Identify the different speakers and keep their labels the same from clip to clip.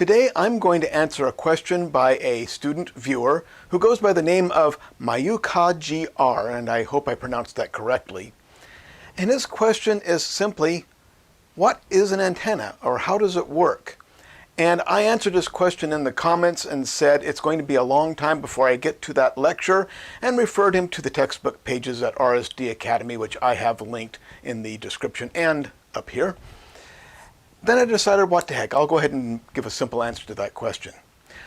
Speaker 1: Today I'm going to answer a question by a student viewer who goes by the name of Mayuka GR, and I hope I pronounced that correctly. And his question is simply, what is an antenna, or how does it work? And I answered this question in the comments and said it's going to be a long time before I get to that lecture, and referred him to the textbook pages at RSD Academy, which I have linked in the description and up here. Then I decided, what the heck, I'll go ahead and give a simple answer to that question.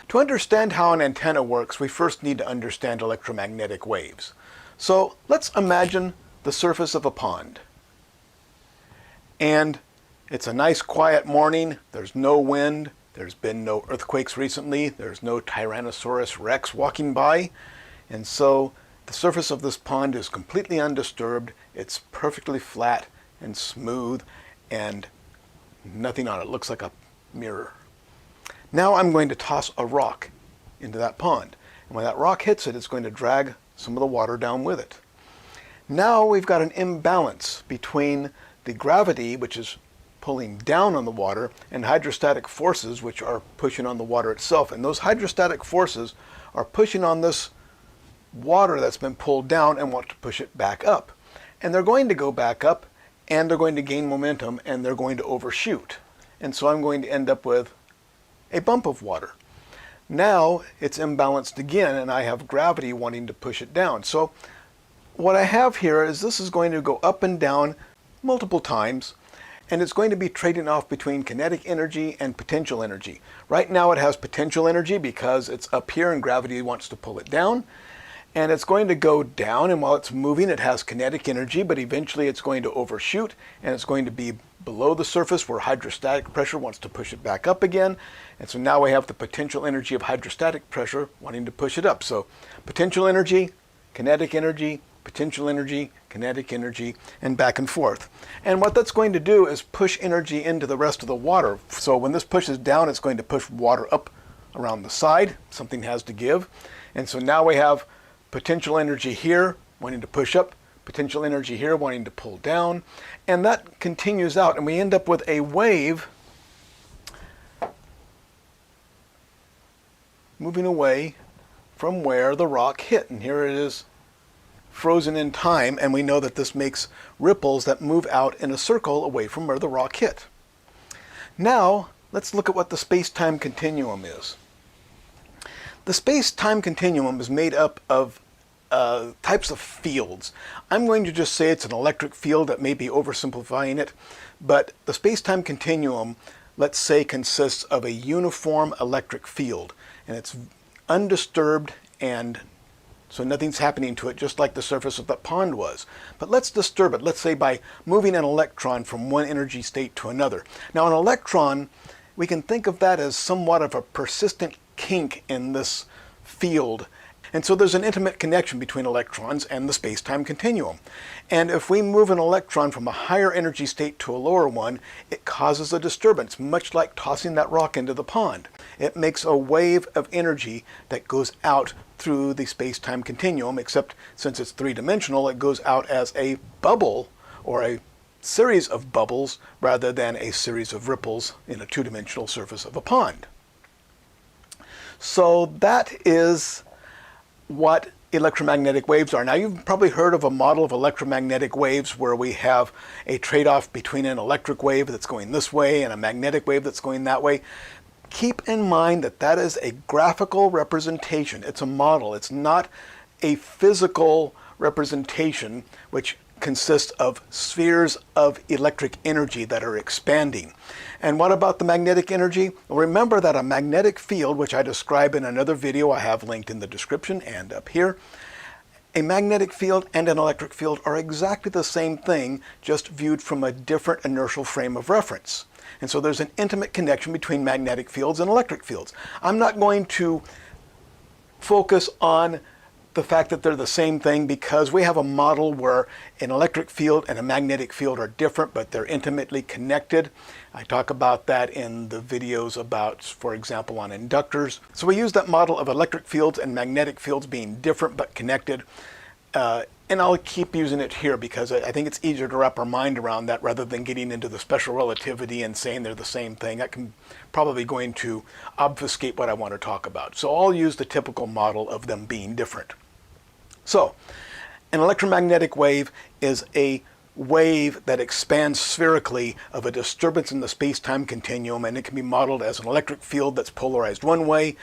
Speaker 1: To understand how an antenna works, we first need to understand electromagnetic waves. So let's imagine the surface of a pond. And it's a nice quiet morning, there's no wind, there's been no earthquakes recently, there's no Tyrannosaurus Rex walking by, and so the surface of this pond is completely undisturbed, it's perfectly flat and smooth, and nothing on it. It looks like a mirror. Now I'm going to toss a rock into that pond, and when that rock hits it, it's going to drag some of the water down with it. Now we've got an imbalance between the gravity, which is pulling down on the water, and hydrostatic forces, which are pushing on the water itself. And those hydrostatic forces are pushing on this water that's been pulled down and want to push it back up. And they're going to go back up, and they're going to gain momentum, and they're going to overshoot. And so I'm going to end up with a bump of water. Now it's imbalanced again, and I have gravity wanting to push it down. So what I have here is this is going to go up and down multiple times, and it's going to be trading off between kinetic energy and potential energy. Right now it has potential energy because it's up here and gravity wants to pull it down. And it's going to go down, and while it's moving it has kinetic energy, but eventually it's going to overshoot, and it's going to be below the surface where hydrostatic pressure wants to push it back up again. And so now we have the potential energy of hydrostatic pressure wanting to push it up. So potential energy, kinetic energy, potential energy, kinetic energy, and back and forth. And what that's going to do is push energy into the rest of the water. So when this pushes down, it's going to push water up around the side. Something has to give. And so now we have potential energy here wanting to push up, potential energy here wanting to pull down, and that continues out, and we end up with a wave moving away from where the rock hit. And here it is frozen in time, and we know that this makes ripples that move out in a circle away from where the rock hit. Now let's look at what the space-time continuum is. The space-time continuum is made up of types of fields. I'm going to just say it's an electric field. That may be oversimplifying it, but the space-time continuum, let's say, consists of a uniform electric field, and it's undisturbed, and so nothing's happening to it, just like the surface of that pond was. But let's disturb it, let's say by moving an electron from one energy state to another. Now an electron, we can think of that as somewhat of a persistent kink in this field. And so there's an intimate connection between electrons and the space-time continuum. And if we move an electron from a higher energy state to a lower one, it causes a disturbance, much like tossing that rock into the pond. It makes a wave of energy that goes out through the space-time continuum, except since it's three-dimensional, it goes out as a bubble, or a series of bubbles, rather than a series of ripples in a two-dimensional surface of a pond. So that is what electromagnetic waves are. Now, you've probably heard of a model of electromagnetic waves where we have a trade-off between an electric wave that's going this way and a magnetic wave that's going that way. Keep in mind that that is a graphical representation. It's a model. It's not a physical representation which consists of spheres of electric energy that are expanding. And what about the magnetic energy? Well, remember that a magnetic field, which I describe in another video I have linked in the description and up here, a magnetic field and an electric field are exactly the same thing, just viewed from a different inertial frame of reference. And so there's an intimate connection between magnetic fields and electric fields. I'm not going to focus on the fact that they're the same thing, because we have a model where an electric field and a magnetic field are different, but they're intimately connected. I talk about that in the videos about, for example, on inductors. So we use that model of electric fields and magnetic fields being different but connected And I'll keep using it here because I think it's easier to wrap our mind around that rather than getting into the special relativity and saying they're the same thing. That can probably going to obfuscate what I want to talk about. So I'll use the typical model of them being different. So an electromagnetic wave is a wave that expands spherically of a disturbance in the space-time continuum, and it can be modeled as an electric field that's polarized one way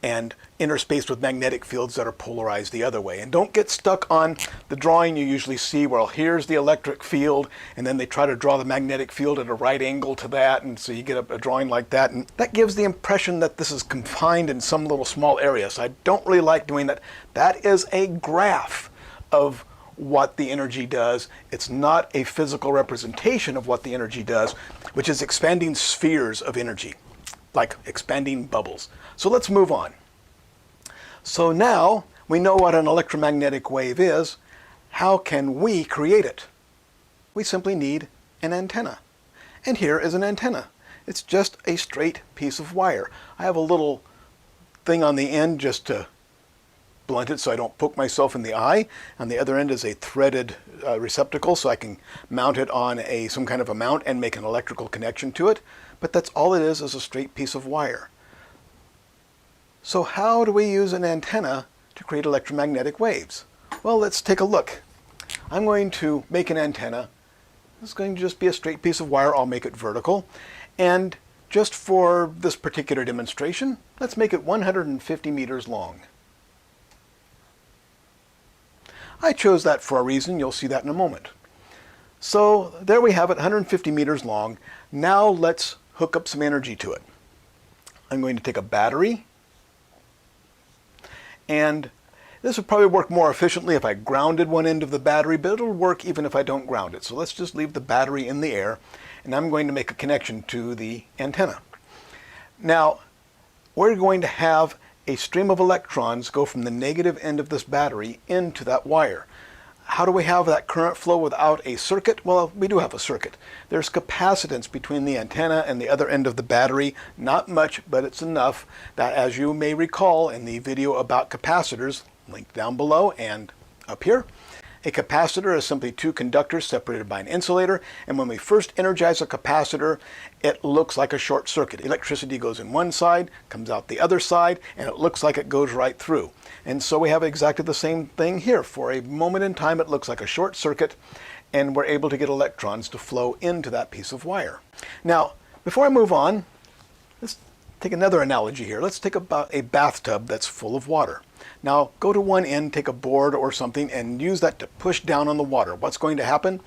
Speaker 1: and interspaced with magnetic fields that are polarized the other way. And don't get stuck on the drawing you usually see, well, here's the electric field, and then they try to draw the magnetic field at a right angle to that, and so you get a drawing like that, and that gives the impression that this is confined in some little small area. So I don't really like doing that. That is a graph of what the energy does. It's not a physical representation of what the energy does, which is expanding spheres of energy, like expanding bubbles. So let's move on. So now we know what an electromagnetic wave is. How can we create it? We simply need an antenna. And here is an antenna. It's just a straight piece of wire. I have a little thing on the end just to blunt it so I don't poke myself in the eye. On the other end is a threaded receptacle so I can mount it on some kind of a mount and make an electrical connection to it. But that's all it is a straight piece of wire. So how do we use an antenna to create electromagnetic waves? Well, let's take a look. I'm going to make an antenna. It's going to just be a straight piece of wire. I'll make it vertical. And just for this particular demonstration, let's make it 150 meters long. I chose that for a reason. You'll see that in a moment. So there we have it, 150 meters long. Now let's hook up some energy to it. I'm going to take a battery, and this would probably work more efficiently if I grounded one end of the battery, but it'll work even if I don't ground it. So let's just leave the battery in the air, and I'm going to make a connection to the antenna. Now, we're going to have a stream of electrons go from the negative end of this battery into that wire. How do we have that current flow without a circuit? Well, we do have a circuit. There's capacitance between the antenna and the other end of the battery. Not much, but it's enough that, as you may recall in the video about capacitors, linked down below and up here, a capacitor is simply two conductors separated by an insulator, and when we first energize a capacitor, it looks like a short circuit. Electricity goes in one side, comes out the other side, and it looks like it goes right through. And so we have exactly the same thing here. For a moment in time, it looks like a short circuit, and we're able to get electrons to flow into that piece of wire. Now, before I move on, let's take another analogy here. Let's take about a bathtub that's full of water. Now, go to one end, take a board or something, and use that to push down on the water. What's going to happen?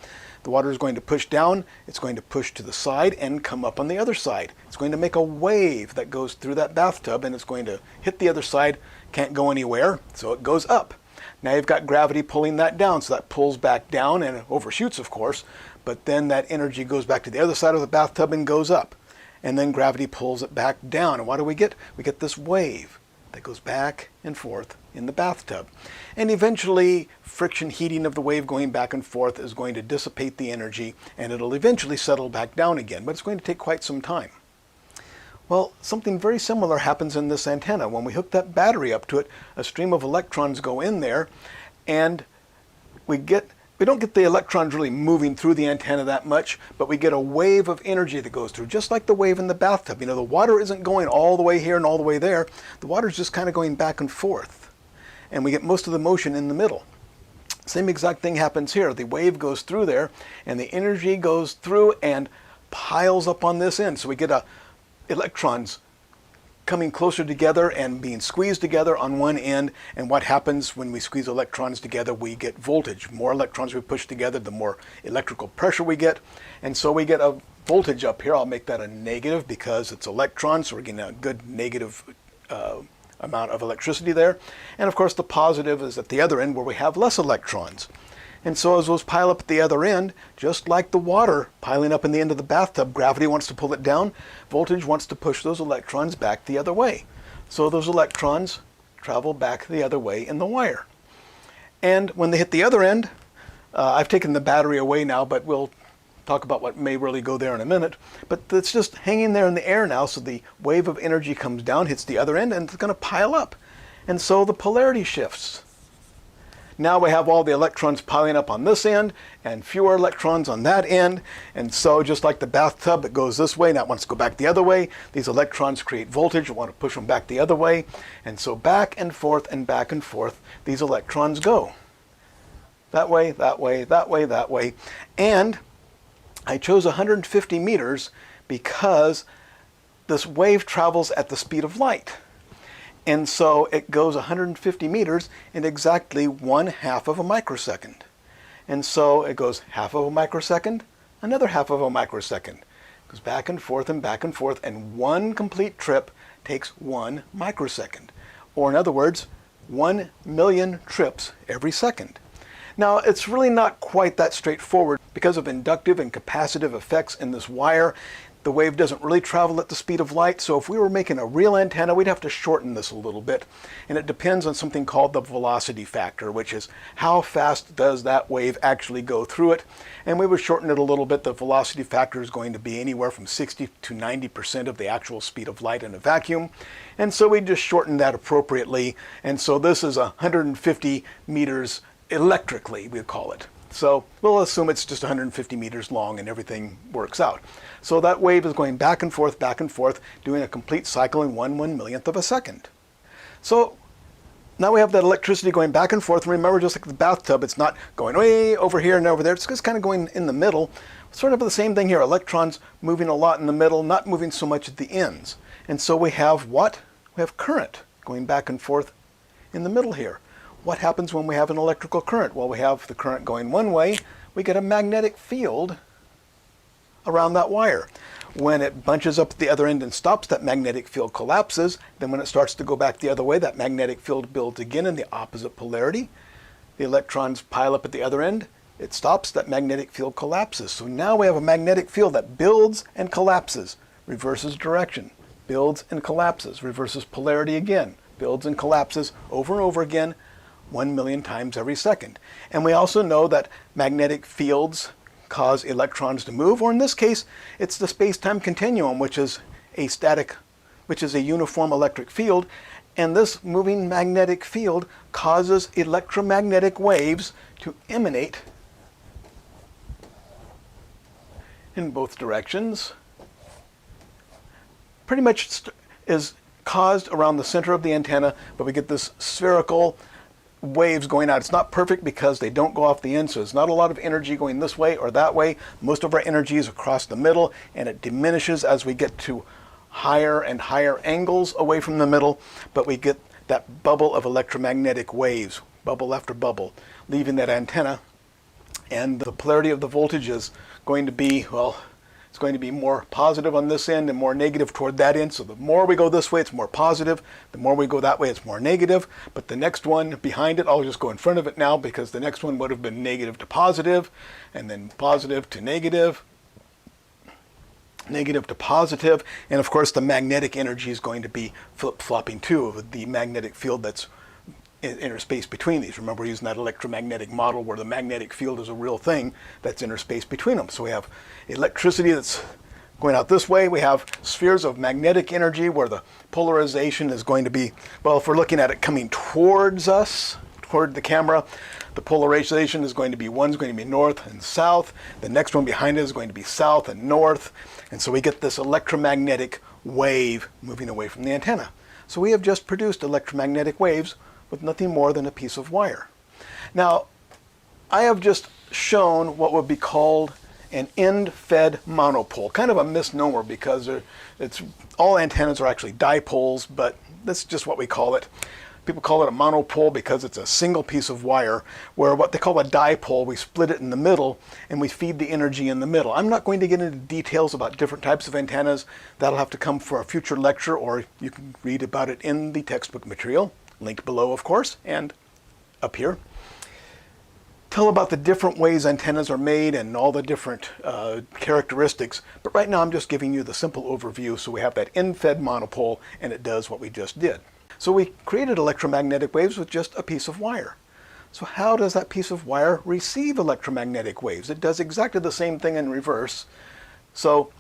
Speaker 1: The water is going to push down, it's going to push to the side and come up on the other side. It's going to make a wave that goes through that bathtub, and it's going to hit the other side, can't go anywhere, so it goes up. Now you've got gravity pulling that down, so that pulls back down and it overshoots, of course, but then that energy goes back to the other side of the bathtub and goes up. And then gravity pulls it back down. And what do we get? We get this wave that goes back and forth in the bathtub. And eventually, friction heating of the wave going back and forth is going to dissipate the energy, and it'll eventually settle back down again, but it's going to take quite some time. Well, something very similar happens in this antenna. When we hook that battery up to it, a stream of electrons go in there, and we don't get the electrons really moving through the antenna that much, but we get a wave of energy that goes through, just like the wave in the bathtub. You know, the water isn't going all the way here and all the way there. The water's just kind of going back and forth, and we get most of the motion in the middle. Same exact thing happens here. The wave goes through there, and the energy goes through and piles up on this end. So we get electrons coming closer together and being squeezed together on one end. And what happens when we squeeze electrons together? We get voltage. More electrons we push together, the more electrical pressure we get. And so we get a voltage up here. I'll make that a negative because it's electrons, so we're getting a good negative amount of electricity there. And of course the positive is at the other end where we have less electrons. And so as those pile up at the other end, just like the water piling up in the end of the bathtub, gravity wants to pull it down, voltage wants to push those electrons back the other way. So those electrons travel back the other way in the wire. And when they hit the other end, I've taken the battery away now, but we'll talk about what may really go there in a minute. But it's just hanging there in the air now, so the wave of energy comes down, hits the other end, and it's going to pile up. And so the polarity shifts. Now we have all the electrons piling up on this end and fewer electrons on that end. And so just like the bathtub that goes this way, now it wants to go back the other way. These electrons create voltage. We want to push them back the other way. And so back and forth and back and forth, these electrons go. That way, that way, that way, that way. And I chose 150 meters because this wave travels at the speed of light. And so it goes 150 meters in exactly 1/2 of a microsecond. And so it goes 1/2 of a microsecond, another 1/2 of a microsecond. It goes back and forth, and one complete trip takes 1 microsecond. Or in other words, 1 million trips every second. Now, it's really not quite that straightforward because of inductive and capacitive effects in this wire. The wave doesn't really travel at the speed of light, so if we were making a real antenna, we'd have to shorten this a little bit. And it depends on something called the velocity factor, which is how fast does that wave actually go through it. And we would shorten it a little bit. The velocity factor is going to be anywhere from 60 to 90% of the actual speed of light in a vacuum. And so we just shorten that appropriately. And so this is 150 meters electrically, we call it. So we'll assume it's just 150 meters long and everything works out. So that wave is going back and forth, doing a complete cycle in 1/1,000,000th of a second. So now we have that electricity going back and forth. Remember, just like the bathtub, it's not going way over here and over there. It's just kind of going in the middle. Sort of the same thing here. Electrons moving a lot in the middle, not moving so much at the ends. And so we have what? We have current going back and forth in the middle here. What happens when we have an electrical current? Well, we have the current going one way. We get a magnetic field around that wire. When it bunches up at the other end and stops, that magnetic field collapses. Then when it starts to go back the other way, that magnetic field builds again in the opposite polarity. The electrons pile up at the other end. It stops, that magnetic field collapses. So now we have a magnetic field that builds and collapses, reverses direction, builds and collapses, reverses polarity again, builds and collapses over and over again, 1 million times every second. And we also know that magnetic fields cause electrons to move, or in this case, it's the space-time continuum, which is a uniform electric field. And this moving magnetic field causes electromagnetic waves to emanate in both directions. Pretty much is caused around the center of the antenna, but we get this spherical waves going out. It's not perfect because they don't go off the end, so there's not a lot of energy going this way or that way. Most of our energy is across the middle, and it diminishes as we get to higher and higher angles away from the middle, but we get that bubble of electromagnetic waves, bubble after bubble, leaving that antenna. And the polarity of the voltage is going to be, well, it's going to be more positive on this end and more negative toward that end. So the more we go this way, it's more positive. The more we go that way, it's more negative. But the next one behind it, I'll just go in front of it now because the next one would have been negative to positive, and then positive to negative, negative to positive. And of course, the magnetic energy is going to be flip-flopping too, of the magnetic field that's interspaced between these. Remember, we're using that electromagnetic model where the magnetic field is a real thing that's interspaced between them. So we have electricity that's going out this way. We have spheres of magnetic energy where the polarization is going to be, well, if we're looking at it coming towards us, toward the camera, the polarization is going to be, one's going to be north and south. The next one behind it is going to be south and north. And so we get this electromagnetic wave moving away from the antenna. So we have just produced electromagnetic waves with nothing more than a piece of wire. Now, I have just shown what would be called an end-fed monopole, kind of a misnomer because all antennas are actually dipoles, but that's just what we call it. People call it a monopole because it's a single piece of wire, where what they call a dipole, we split it in the middle and we feed the energy in the middle. I'm not going to get into details about different types of antennas. That'll have to come for a future lecture, or you can read about it in the textbook material. Link below, of course, and up here. Tell about the different ways antennas are made and all the different characteristics. But right now I'm just giving you the simple overview. So we have that end-fed monopole, and it does what we just did. So we created electromagnetic waves with just a piece of wire. So how does that piece of wire receive electromagnetic waves? It does exactly the same thing in reverse. So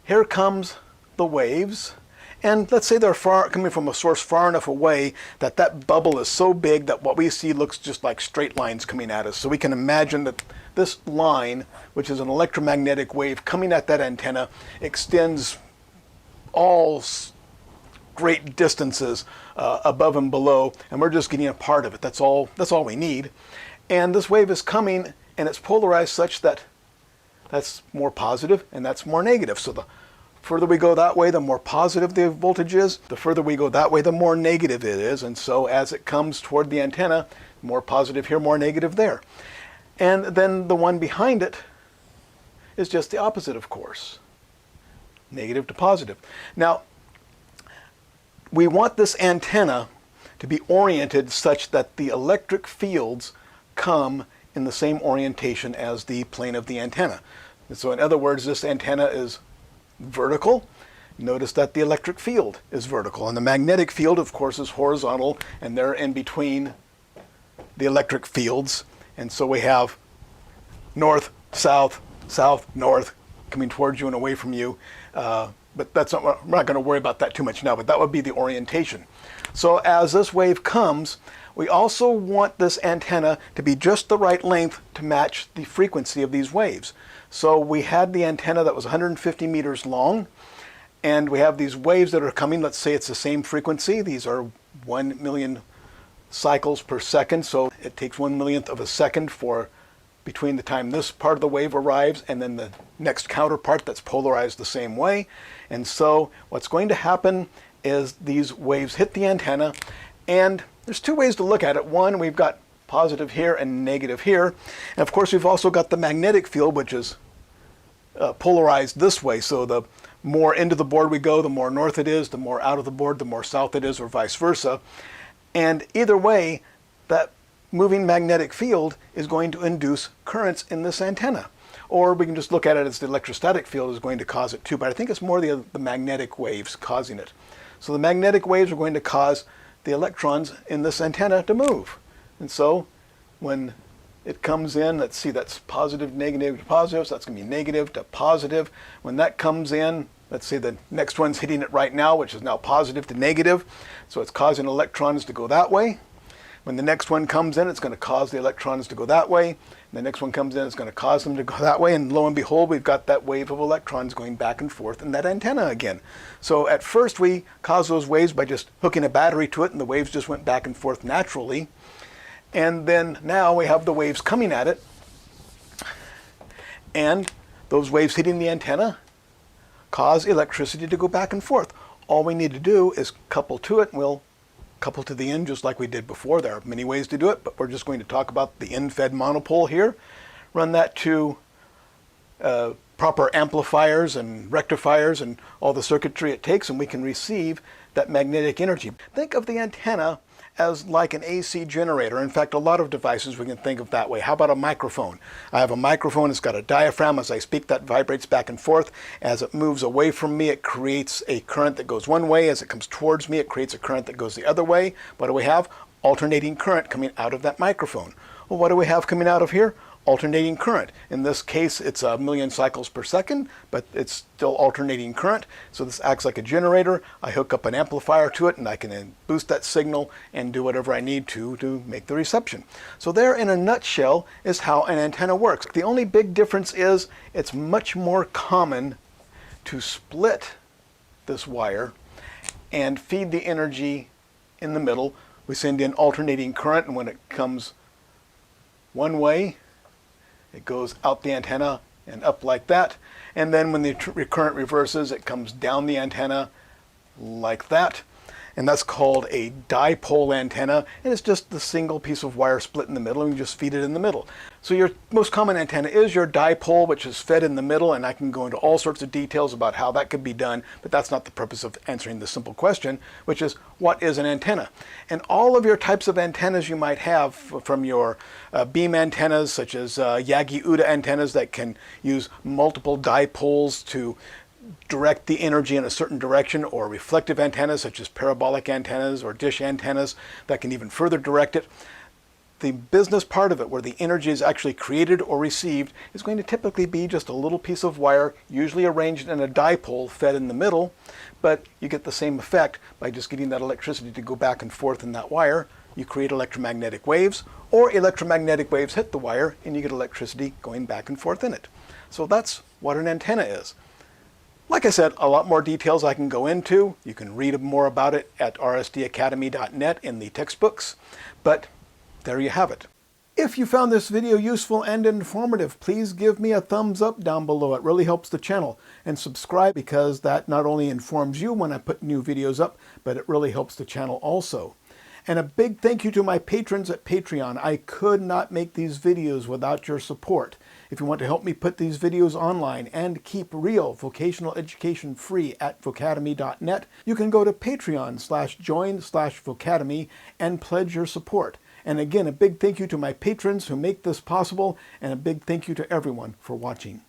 Speaker 1: here comes the waves. And let's say they're coming from a source far enough away that that bubble is so big that what we see looks just like straight lines coming at us. So we can imagine that this line, which is an electromagnetic wave coming at that antenna, extends all great distances above and below, and we're just getting a part of it. That's all we need. And this wave is coming, and it's polarized such that that's more positive and that's more negative. So the further we go that way, the more positive the voltage is. The further we go that way, the more negative it is. And so as it comes toward the antenna, more positive here, more negative there. And then the one behind it is just the opposite, of course. Negative to positive. Now, we want this antenna to be oriented such that the electric fields come in the same orientation as the plane of the antenna. And so in other words, this antenna is vertical. Notice that the electric field is vertical, and the magnetic field, of course, is horizontal, and they're in between the electric fields. And so we have north, south, south, north coming towards you and away from you. But that's not, we're not going to worry about that too much now, but that would be the orientation. So as this wave comes, we also want this antenna to be just the right length to match the frequency of these waves. So we had the antenna that was 150 meters long, and we have these waves that are coming. Let's say it's the same frequency. These are 1 million cycles per second, so it takes 1/millionth of a second for between the time this part of the wave arrives and then the next counterpart that's polarized the same way. And so what's going to happen is these waves hit the antenna, and there's two ways to look at it. One, we've got positive here and negative here. And of course, we've also got the magnetic field, which is polarized this way. So the more into the board we go, the more north it is, the more out of the board, the more south it is, or vice versa. And either way, that moving magnetic field is going to induce currents in this antenna. Or we can just look at it as the electrostatic field is going to cause it too, but I think it's more the magnetic waves causing it. So the magnetic waves are going to cause the electrons in this antenna to move. And so when it comes in, let's see, that's positive, negative to positive, so that's going to be negative to positive. When that comes in, let's say the next one's hitting it right now, which is now positive to negative, so it's causing electrons to go that way. When the next one comes in, it's going to cause the electrons to go that way. And the next one comes in, it's going to cause them to go that way. And lo and behold, we've got that wave of electrons going back and forth in that antenna again. So at first, we caused those waves by just hooking a battery to it, and the waves just went back and forth naturally. And then now we have the waves coming at it. And those waves hitting the antenna cause electricity to go back and forth. All we need to do is couple to it, and we'll couple to the end just like we did before. There are many ways to do it, but we're just going to talk about the end-fed monopole here. Run that to proper amplifiers and rectifiers and all the circuitry it takes, and we can receive that magnetic energy. Think of the antenna as like an AC generator. In fact, a lot of devices we can think of that way. How about a microphone? I have a microphone, it's got a diaphragm. As I speak, that vibrates back and forth. As it moves away from me, it creates a current that goes one way. As it comes towards me, it creates a current that goes the other way. What do we have? Alternating current coming out of that microphone. Well, what do we have coming out of here? Alternating current. In this case, it's 1 million cycles per second, but it's still alternating current. So this acts like a generator. I hook up an amplifier to it, and I can then boost that signal and do whatever I need to make the reception. So there, in a nutshell, is how an antenna works. The only big difference is it's much more common to split this wire and feed the energy in the middle. We send in alternating current, and when it comes one way, it goes out the antenna and up like that. And then when the current reverses, it comes down the antenna like that. And that's called a dipole antenna. And it's just the single piece of wire split in the middle, and you just feed it in the middle. So your most common antenna is your dipole, which is fed in the middle. And I can go into all sorts of details about how that could be done, but that's not the purpose of answering the simple question, which is, what is an antenna? And all of your types of antennas you might have, from your beam antennas, such as Yagi-Uda antennas that can use multiple dipoles to direct the energy in a certain direction, or reflective antennas such as parabolic antennas or dish antennas that can even further direct it. The business part of it, where the energy is actually created or received, is going to typically be just a little piece of wire, usually arranged in a dipole fed in the middle, but you get the same effect by just getting that electricity to go back and forth in that wire. You create electromagnetic waves, or electromagnetic waves hit the wire and you get electricity going back and forth in it. So that's what an antenna is. Like I said, a lot more details I can go into. You can read more about it at rsdacademy.net in the textbooks, but there you have it. If you found this video useful and informative, please give me a thumbs up down below. It really helps the channel. And subscribe, because that not only informs you when I put new videos up, but it really helps the channel also. And a big thank you to my patrons at Patreon. I could not make these videos without your support. If you want to help me put these videos online and keep real vocational education free at vocademy.net, you can go to patreon.com/join/vocademy and pledge your support. And again, a big thank you to my patrons who make this possible, and a big thank you to everyone for watching.